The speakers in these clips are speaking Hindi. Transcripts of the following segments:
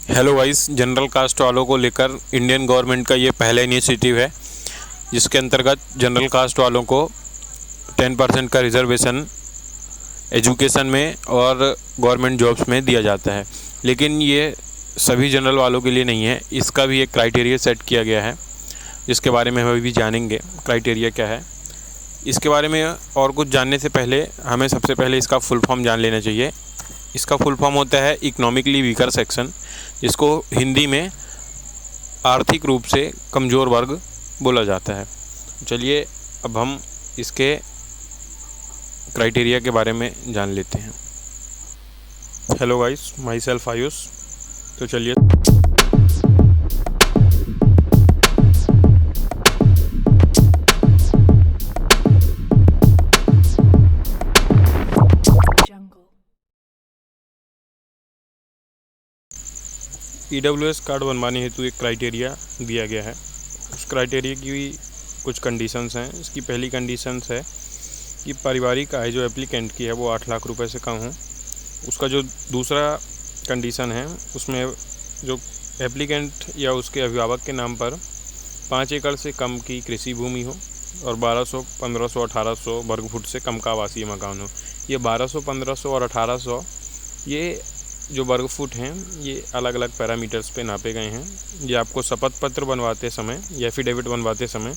हेलो गाइस, जनरल कास्ट वालों को लेकर इंडियन गवर्नमेंट का ये पहला इनिशिएटिव है जिसके अंतर्गत जनरल कास्ट वालों को 10% का रिजर्वेशन एजुकेशन में और गवर्नमेंट जॉब्स में दिया जाता है। लेकिन ये सभी जनरल वालों के लिए नहीं है, इसका भी एक क्राइटेरिया सेट किया गया है जिसके बारे में हम अभी जानेंगे क्राइटेरिया क्या है। इसके बारे में और कुछ जानने से पहले हमें सबसे पहले इसका फुल फॉर्म जान लेना चाहिए। इसका फुल फॉर्म होता है इकोनॉमिकली वीकर सेक्शन, जिसको हिंदी में आर्थिक रूप से कमज़ोर वर्ग बोला जाता है। चलिए अब हम इसके क्राइटेरिया के बारे में जान लेते हैं। Hello guys, my self Ayush. तो चलिए EWS कार्ड बनवाने हेतु एक क्राइटेरिया दिया गया है। उस क्राइटेरिया की भी कुछ कंडीशंस हैं। इसकी पहली कंडीशंस है कि पारिवारिक आय जो एप्लीकेंट की है वो 8 लाख रुपए से कम हो। उसका जो दूसरा कंडीशन है उसमें जो एप्लीकेंट या उसके अभिभावक के नाम पर 5 एकड़ से कम की कृषि भूमि हो और 1200, 1500, 1800 वर्ग फुट से कम का आवासीय मकान हो। ये 1200, 1500 और 1800 ये जो वर्ग फुट हैं ये अलग अलग पैरामीटर्स पे नापे गए हैं। ये आपको शपथ पत्र बनवाते समय या एफिडेविट बनवाते समय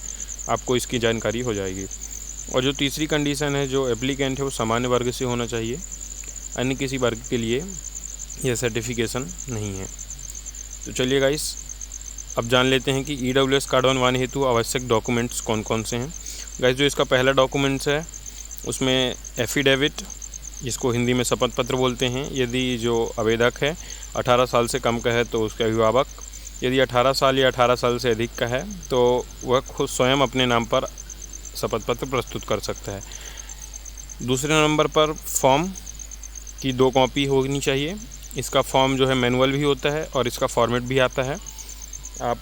आपको इसकी जानकारी हो जाएगी। और जो तीसरी कंडीशन है, जो एप्लीकेंट है वो सामान्य वर्ग से होना चाहिए, अन्य किसी वर्ग के लिए यह सर्टिफिकेशन नहीं है। तो चलिए गाइस, अब जान लेते हैं कि EWS कार्ड बनवाने हेतु आवश्यक डॉक्यूमेंट्स कौन कौन से हैं। गाइस, जो इसका पहला डॉक्यूमेंट्स है उसमें एफिडेविट, जिसको हिंदी में शपथ पत्र बोलते हैं, यदि जो आवेदक है 18 साल से कम का है तो उसके अभिभावक, यदि 18 साल या 18 साल से अधिक का है तो वह खुद स्वयं अपने नाम पर शपथ पत्र प्रस्तुत कर सकता है। दूसरे नंबर पर फॉर्म की 2 कॉपी होनी चाहिए। इसका फॉर्म जो है मैनुअल भी होता है और इसका फॉर्मेट भी आता है। आप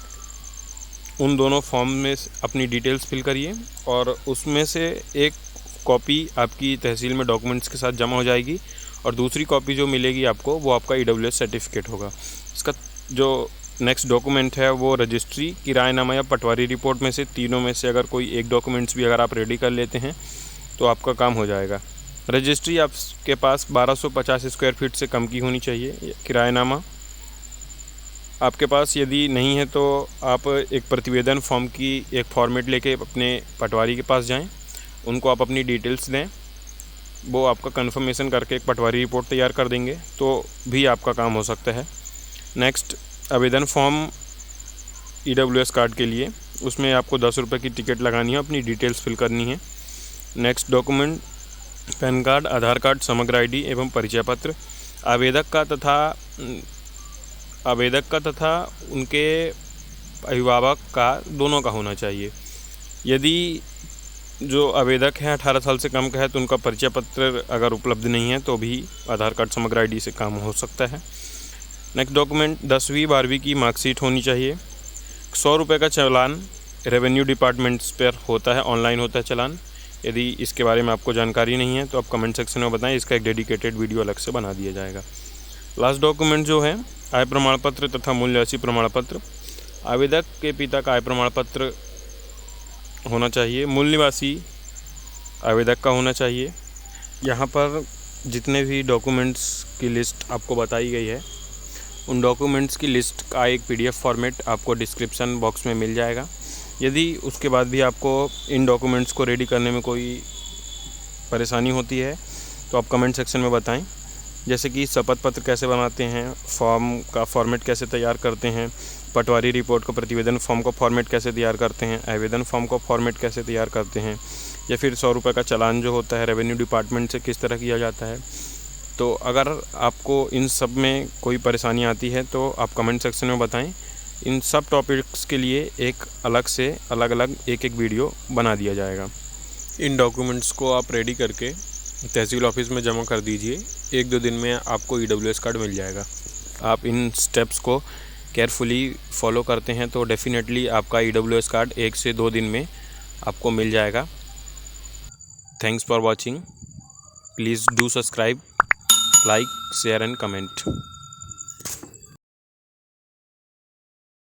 उन दोनों फॉर्म में अपनी डिटेल्स फिल करिए और उसमें से एक कॉपी आपकी तहसील में डॉक्यूमेंट्स के साथ जमा हो जाएगी और दूसरी कॉपी जो मिलेगी आपको वो आपका EWS सर्टिफिकेट होगा। इसका जो नेक्स्ट डॉक्यूमेंट है वो रजिस्ट्री, किराएनामा या पटवारी रिपोर्ट में से तीनों में से अगर कोई एक डॉक्यूमेंट्स भी अगर आप रेडी कर लेते हैं तो आपका काम हो जाएगा। रजिस्ट्री आपके पास 1250 स्क्वायर फीट से कम की होनी चाहिए। किराएनामा आपके पास यदि नहीं है तो आप एक प्रतिवेदन फॉर्म की एक फॉर्मेट लेके अपने पटवारी के पास जाएं, उनको आप अपनी डिटेल्स दें, वो आपका कंफर्मेशन करके एक पटवारी रिपोर्ट तैयार कर देंगे तो भी आपका काम हो सकता है। नेक्स्ट, आवेदन फॉर्म EWS कार्ड के लिए, उसमें आपको 10 रुपये की टिकट लगानी है, अपनी डिटेल्स फिल करनी है। नेक्स्ट डॉक्यूमेंट, पैन कार्ड, आधार कार्ड, समग्र ID एवं परिचय पत्र आवेदक का तथा उनके अभिभावक का, दोनों का होना चाहिए। यदि जो आवेदक है 18 साल से कम का है तो उनका परिचय पत्र अगर उपलब्ध नहीं है तो भी आधार कार्ड, समग्र ID से काम हो सकता है। नेक्स्ट डॉक्यूमेंट, 10वीं 12वीं की मार्कशीट होनी चाहिए। 100 रुपये का चालान रेवेन्यू डिपार्टमेंट्स पर होता है, ऑनलाइन होता है चालान। यदि इसके बारे में आपको जानकारी नहीं है तो आप कमेंट सेक्शन में बताएं, इसका एक डेडिकेटेड वीडियो अलग से बना दिया जाएगा। लास्ट डॉक्यूमेंट जो है आय प्रमाण पत्र तथा मूल्य राशि प्रमाण पत्र। आवेदक के पिता का आय प्रमाण पत्र होना चाहिए, मूल निवासी आवेदक का होना चाहिए। यहाँ पर जितने भी डॉक्यूमेंट्स की लिस्ट आपको बताई गई है उन डॉक्यूमेंट्स की लिस्ट का एक PDF फॉर्मेट आपको डिस्क्रिप्शन बॉक्स में मिल जाएगा। यदि उसके बाद भी आपको इन डॉक्यूमेंट्स को रेडी करने में कोई परेशानी होती है तो आप कमेंट सेक्शन में बताएं, जैसे कि शपथ पत्र कैसे बनाते हैं, फॉर्म का फॉर्मेट कैसे तैयार करते हैं, पटवारी रिपोर्ट को, प्रतिवेदन फॉर्म को फॉर्मेट कैसे तैयार करते हैं, आवेदन फॉर्म को फॉर्मेट कैसे तैयार करते हैं, या फिर 100 रुपये का चालान जो होता है रेवेन्यू डिपार्टमेंट से किस तरह किया जाता है। तो अगर आपको इन सब में कोई परेशानी आती है तो आप कमेंट सेक्शन में बताएं। इन सब टॉपिक्स के लिए एक अलग से अलग एक वीडियो बना दिया जाएगा। इन डॉक्यूमेंट्स को आप रेडी करके तहसील ऑफिस में जमा कर दीजिए। 1-2 दिन में आपको EWS कार्ड मिल जाएगा। आप इन स्टेप्स को केयरफुली फॉलो करते हैं तो डेफिनेटली आपका EWS कार्ड 1 से 2 दिन में आपको मिल जाएगा। Thanks for watching. Please do subscribe, like, share and comment.